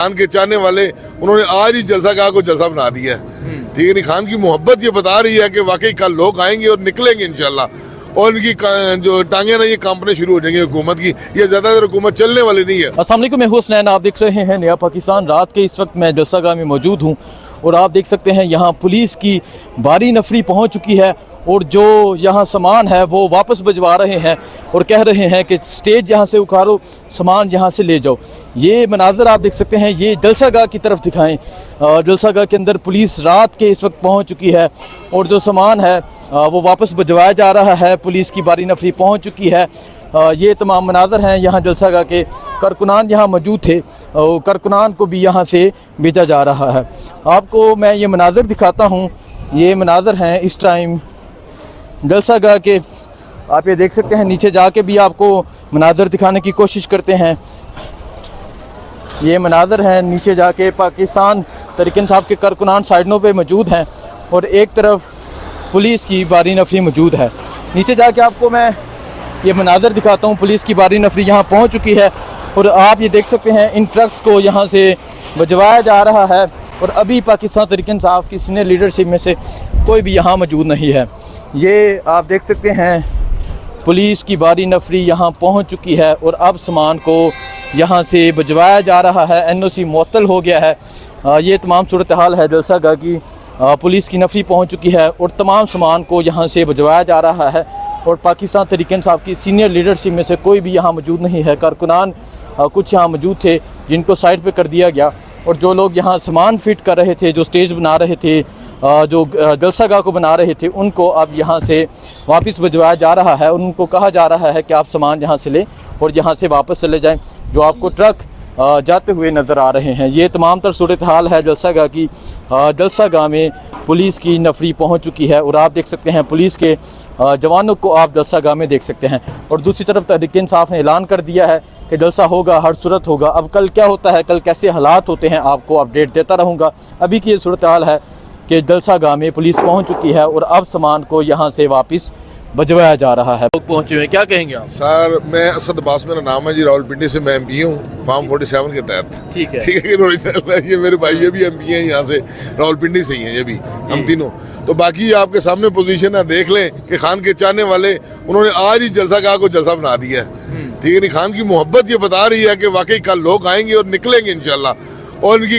खान के चाहने वाले उन्होंने आज ही जलसागाह को जलसा बना दिया है। ठीक है नहीं, खान की मोहब्बत ये बता रही है कि वाकई कल लोग आएंगे और निकलेंगे इंशाल्लाह और इनकी जो टांगे ना ये कांपने शुरू हो जाएंगे हुकूमत की। ये ज्यादातर हुकूमत चलने वाली नहीं है। अस्सलाम वालेकुम, मैं हुसनैन, आप देख रहे हैं नया पाकिस्तान। रात के इस वक्त मैं जलसागाह में मौजूद हूँ और आप देख सकते हैं यहाँ पुलिस की भारी नफरी पहुँच चुकी है और जो यहाँ सामान है वो वापस भिजवा रहे हैं और कह रहे हैं कि स्टेज यहाँ से उखाड़ो, सामान यहाँ से ले जाओ। ये मनाजर आप देख सकते हैं, ये जलसागाह की तरफ दिखाएं। जलसागाह के अंदर पुलिस रात के इस वक्त पहुँच चुकी है और जो सामान है वो वापस भिजवाया जा रहा है। पुलिस की भारी नफरी पहुँच चुकी है। ये तमाम मनाजर हैं यहाँ जलसागाह के। कारकुनान यहाँ मौजूद थे और कारकुनान को भी यहाँ से भेजा जा रहा है। आपको मैं ये मनाजर दिखाता हूँ। ये मनाजर हैं इस टाइम जलसागाह के। आप ये देख सकते हैं, नीचे जाके भी आपको मनाजर दिखाने की कोशिश करते हैं। ये मनाजर हैं नीचे जाके। पाकिस्तान तहरीक इंसाफ के कारकुनान साइडों पे मौजूद हैं और एक तरफ पुलिस की भारी नफरी मौजूद है। नीचे जाके आपको मैं ये मनाजर दिखाता हूँ। पुलिस की भारी नफरी यहाँ पहुँच चुकी है और आप ये देख सकते हैं इन ट्रक्स को यहाँ से भिजवाया जा रहा है और अभी पाकिस्तान तहरीक इंसाफ की सीनियर लीडरशिप में से कोई भी यहाँ मौजूद नहीं है। ये आप देख सकते हैं पुलिस की भारी नफरी यहाँ पहुँच चुकी है और अब सामान को यहाँ से भिजवाया जा रहा है। NOC मुअत्तल हो गया है। ये तमाम सूरत हाल है जलसागाह की। पुलिस की नफरी पहुँच चुकी है और तमाम सामान को यहाँ से भिजवाया जा रहा है और पाकिस्तान तहरीक इंसाफ की सीनियर लीडरशिप में से कोई भी यहाँ मौजूद नहीं है। कारकुनान कुछ यहाँ मौजूद थे जिनको साइड पे कर दिया गया और जो लोग यहाँ सामान फिट कर रहे थे, जो स्टेज बना रहे थे, जो जलसागाह को बना रहे थे, उनको अब यहाँ से वापस भिजवाया जा रहा है। उनको कहा जा रहा है कि आप सामान यहाँ से लें और यहाँ से वापस चले जाएँ। जो आपको ट्रक जाते हुए नज़र आ रहे हैं, ये तमाम तर सूरत हाल है जलसागाह की। जलसागाह में पुलिस की नफरी पहुंच चुकी है और आप देख सकते हैं पुलिस के जवानों को आप जलसागाह में देख सकते हैं। और दूसरी तरफ तहरीक इंसाफ ने ऐलान कर दिया है कि जलसा होगा, हर सूरत होगा। अब कल क्या होता है, कल कैसे हालात होते हैं, आपको अपडेट देता रहूँगा। अभी की ये सूरत हाल है कि जलसागाह में पुलिस पहुँच चुकी है और अब सामान को यहाँ से वापस भिजवाया जा रहा है। लोग पहुंचे हुए, क्या कहेंगे आप? सर मैं असद अब्बास मेरा नाम है जी, रावलपिंडी से मैं MP हूँ फार्म 47 के तहत। ठीक है ये मेरे भाई ये भी MP हैं यहाँ से, रावलपिंडी से ही हैं ये भी, हम तीनों। तो बाकी आपके सामने पोजीशन है, देख लें कि खान के चाहने वाले उन्होंने आज ही जलसागाह को जलसा बना दिया है। ठीक है नहीं, खान की मोहब्बत ये बता रही है कि वाकई कल लोग आएंगे और निकलेंगे इंशाल्लाह और इनकी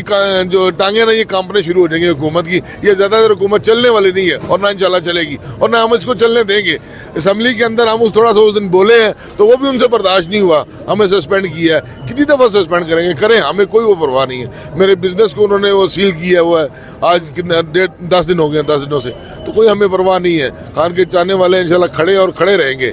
जो टांगे ना ये कांपने शुरू हो जाएंगे हुकूमत की। ये ज्यादातर हुकूमत चलने वाली नहीं है और ना इंशाल्लाह चलेगी और ना हम इसको चलने देंगे। असम्बली के अंदर हम थोड़ा सा उस दिन बोले हैं तो वो भी उनसे बर्दाश्त नहीं हुआ, हमें सस्पेंड किया है। कितनी दफा सस्पेंड करेंगे, करें, हमें कोई वो परवाह नहीं है। मेरे बिजनेस को उन्होंने वो सील किया हुआ है, आज 10 दिन हो गए, 10 दिनों से, तो कोई हमें परवाह नहीं है। खान के चाहने वाले इंशाल्लाह खड़े और खड़े रहेंगे।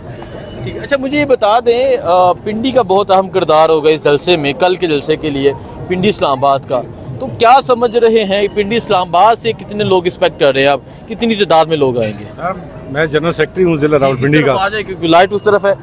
ठीक है। अच्छा, मुझे ये बता दें, पिंडी का बहुत अहम किरदार होगा इस जलसे में, कल के जलसे के लिए पिंडी इस्लामाबाद का। तो क्या समझ रहे हैं, पिंडी इस्लामाबाद से कितने लोग एक्सपेक्ट कर रहे हैं आप, कितनी तादाद में लोग आएंगे? सर मैं जनरल सेक्रेटरी हूँ जिला रावलपिंडी का। आ जाए क्योंकि लाइट उस तरफ है,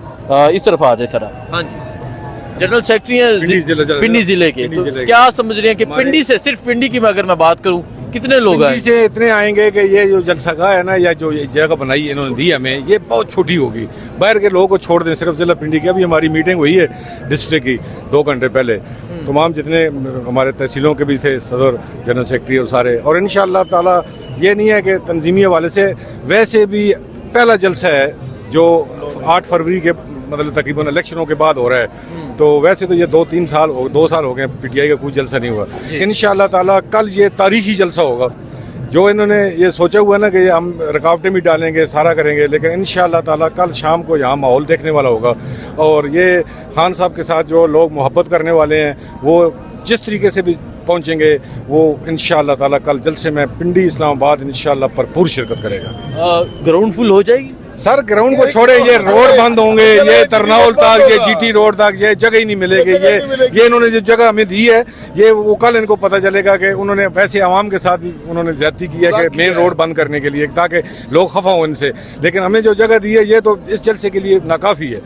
इस तरफ आ जाए सर। हाँ जी, जनरल सेक्रेटरी हैं पिंडी जिले के। तो क्या समझ रहे हैं कि पिंडी से, सिर्फ पिंडी की अगर मैं बात करूँ, कितने लोग आए? से इतने आएंगे कि ये जो जलसागाह है ना, या जो जगह बनाई इन्होंने दी हमें, ये बहुत छोटी होगी। बाहर के लोगों को छोड़ दें, सिर्फ जिला पिंडी की। अभी हमारी मीटिंग हुई है डिस्ट्रिक्ट की 2 घंटे पहले। तमाम जितने हमारे तहसीलों के भी थे, सदर, जनरल सेक्रेटरी और सारे। और इंशाअल्लाह ताला ये नहीं है कि तंजीमी हवाले से, वैसे भी पहला जलसा है जो 8 फरवरी के मतलब तकरीबन इलेक्शनों के बाद हो रहा है। तो वैसे तो ये 2 साल हो गए PTI का कोई जलसा नहीं हुआ। इंशाअल्लाह ताला कल ये तारीखी जलसा होगा। जो इन्होंने ये सोचा हुआ ना कि ये हम रुकावटें भी डालेंगे, सारा करेंगे, लेकिन इंशाअल्लाह ताला कल शाम को यहाँ माहौल देखने वाला होगा। और ये खान साहब के साथ जो लोग मोहब्बत करने वाले हैं, वो जिस तरीके से भी पहुँचेंगे, वो इंशाअल्लाह ताला कल जलसे में पिंडी इस्लामाबाद इंशाअल्लाह भरपूर शिरकत करेगा। ग्राउंड फुल हो जाएगी? सर ग्राउंड को छोड़े, ये रोड बंद होंगे, ये तरनाउल तक, ये GT रोड तक, ये जगह ही नहीं मिलेगी। ये इन्होंने जो जगह हमें दी है, ये वो कल इनको पता चलेगा कि उन्होंने वैसे आवाम के साथ भी उन्होंने ज्यादती की है कि मेन रोड बंद करने के लिए, ताकि लोग खफा हो इनसे। लेकिन हमें जो जगह दी है, ये तो इस जलसे के लिए नाकाफी है।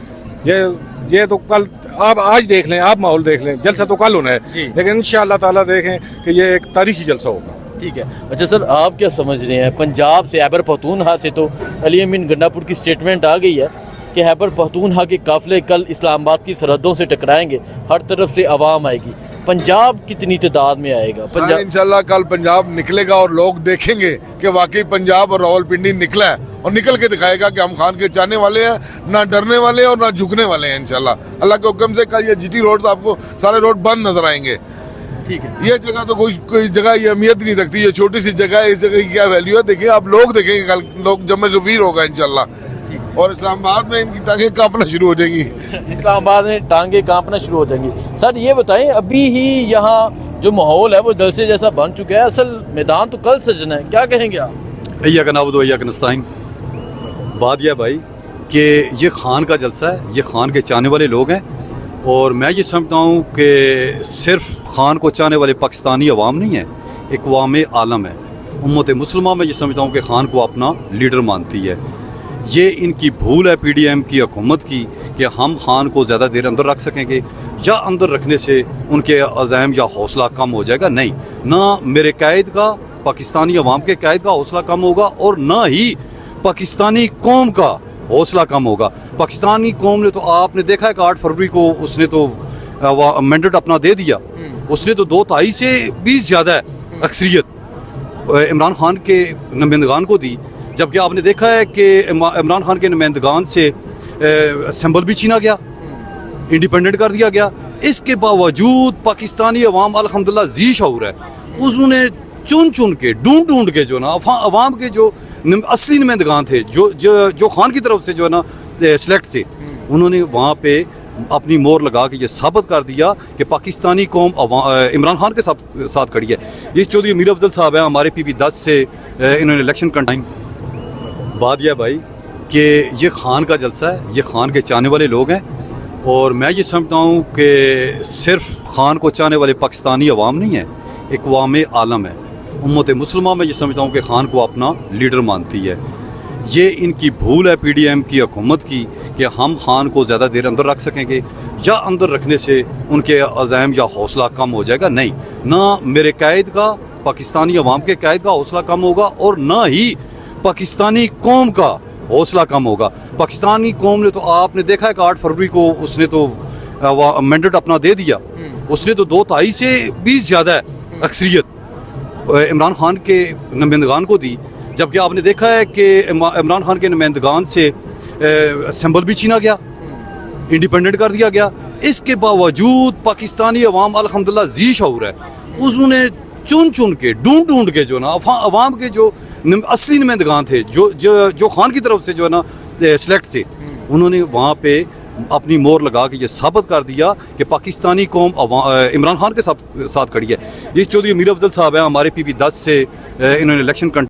ये तो कल आप आज देख लें, आप माहौल देख लें, जलसा तो कल होना है, लेकिन इंशाअल्लाह ताला देखें कि ये एक तारीखी जलसा होगा। ठीक है। अच्छा सर, आप क्या समझ रहे हैं, पंजाब से खैबर पख्तूनख्वा से तो अली अमीन गंडापुर की स्टेटमेंट आ गई है कि खैबर पख्तूनख्वा के काफिले कल इस्लामाबाद की सरहदों से टकराएंगे, हर तरफ से आवाम आएगी। पंजाब कितनी तादाद में आएगा? पंजाब इंशाल्लाह कल पंजाब निकलेगा और लोग देखेंगे कि वाकई पंजाब और रावलपिंडी निकला है और निकल के दिखाएगा कि हम खान के चाहने वाले हैं, ना डरने वाले और ना झुकने वाले हैं। इंशाल्लाह अल्लाह के हुक्म से कल ये जीटी रोड आपको सारे रोड बंद नजर आएंगे। ठीक है। ये जगह तो कोई जगह ये अहमियत नहीं रखती, ये छोटी सी जगह है, इस जगह की क्या वैल्यू है देखिए आप लोग देखेंगे कल, लोग जमे गफीर होगा इंशाल्लाह। और इस्लामाबाद में इनकी टांगें कांपना शुरू हो जाएंगी। इस्लामाबाद में टांगे कांपना शुरू हो जाएंगी। सर ये बताएं, अभी ही यहाँ जो माहौल है वो जलसे जैसा बन चुका है, असल मैदान तो कल सजना है, क्या कहेंगे आप? अय्या का नाबुद अय्या का नस्ताइन। बात यह भाई कि ये खान का जलसा है, ये खान के चाहने वाले लोग हैं और मैं ये समझता हूँ कि सिर्फ खान को चाहने वाले पाकिस्तानी अवाम नहीं है, एक अवाम आलम है। उम्मत मुसलमान में ये समझता हूँ कि खान को अपना लीडर मानती है। ये इनकी भूल है पीडीएम की हुकूमत की कि हम खान को ज़्यादा देर अंदर रख सकेंगे या अंदर रखने से उनके अज़ाइम या हौसला कम हो जाएगा। नहीं, ना मेरे कैद का, पाकिस्तानी अवाम के कैद का हौसला कम होगा और ना ही पाकिस्तानी कौम का हौसला कम होगा। पाकिस्तानी कौम ने तो आपने देखा है कि 8 फरवरी को उसने तो अमेंडमेंट अपना दे दिया, उसने तो 2/3 से भी ज़्यादा अक्सरियत इमरान खान के नुमाइंदगान को दी, जबकि आपने देखा है कि इमरान खान के नुमाइंदगान से सिंबल भी छीना गया, इंडिपेंडेंट कर दिया गया। इसके बावजूद पाकिस्तानी अवाम अल्हम्दुलिल्लाह जी शऊर है, उन्होंने चुन चुन के ढूंढ के जो ना अवाम के जो असली नुमाइंदगान थे जो खान की तरफ से जो है ना सिलेक्ट थे, उन्होंने वहाँ पे अपनी मोहर लगा के ये साबित कर दिया कि पाकिस्तानी कौम इमरान खान के साथ खड़ी है। ये चौधरी मीर अफजल साहब हैं हमारे PB10 से, इन्होंने इलेक्शन कंटाइन। बात यह भाई कि ये खान का जलसा है, ये खान के चाहने वाले लोग हैं और मैं ये समझता हूँ कि सिर्फ खान को चाहने वाले पाकिस्तानी अवाम नहीं है, एक अवाम आलम है। उम्मत मुसलमान में ये समझता हूँ कि खान को अपना लीडर मानती है। ये इनकी भूल है पीडीएम की हुकूमत की कि हम खान को ज़्यादा देर अंदर रख सकेंगे या अंदर रखने से उनके अज़ाइम या हौसला कम हो जाएगा। नहीं, ना मेरे कैद का, पाकिस्तानी अवाम के कैद का हौसला कम होगा और ना ही पाकिस्तानी कौम का हौसला कम होगा। पाकिस्तानी कौम ने तो आपने देखा है कि 8 फरवरी को उसने तो अमेंडमेंट अपना दे दिया, उसने तो 2/3 से भी ज़्यादा अक्सरियत इमरान खान के नुमाइंदगान को दी, जबकि आपने देखा है कि इमरान खान के नुमाइंदगान से सिंबल भी छीना गया, इंडिपेंडेंट कर दिया गया। इसके बावजूद पाकिस्तानी अवाम अल्हम्दुलिल्लाह जी शऊर है, उन्होंने चुन के ढूंढ के जो ना अवाम के जो असली नुमाइंदगान थे जो खान की तरफ से जो है ना सिलेक्ट थे, उन्होंने वहाँ पे अपनी मोहर लगा के ये साबित कर दिया कि पाकिस्तानी कौम इमरान खान के साथ खड़ी है। ये चौधरी मीर अफजल साहब हैं हमारे PB10 से, इन्होंने इलेक्शन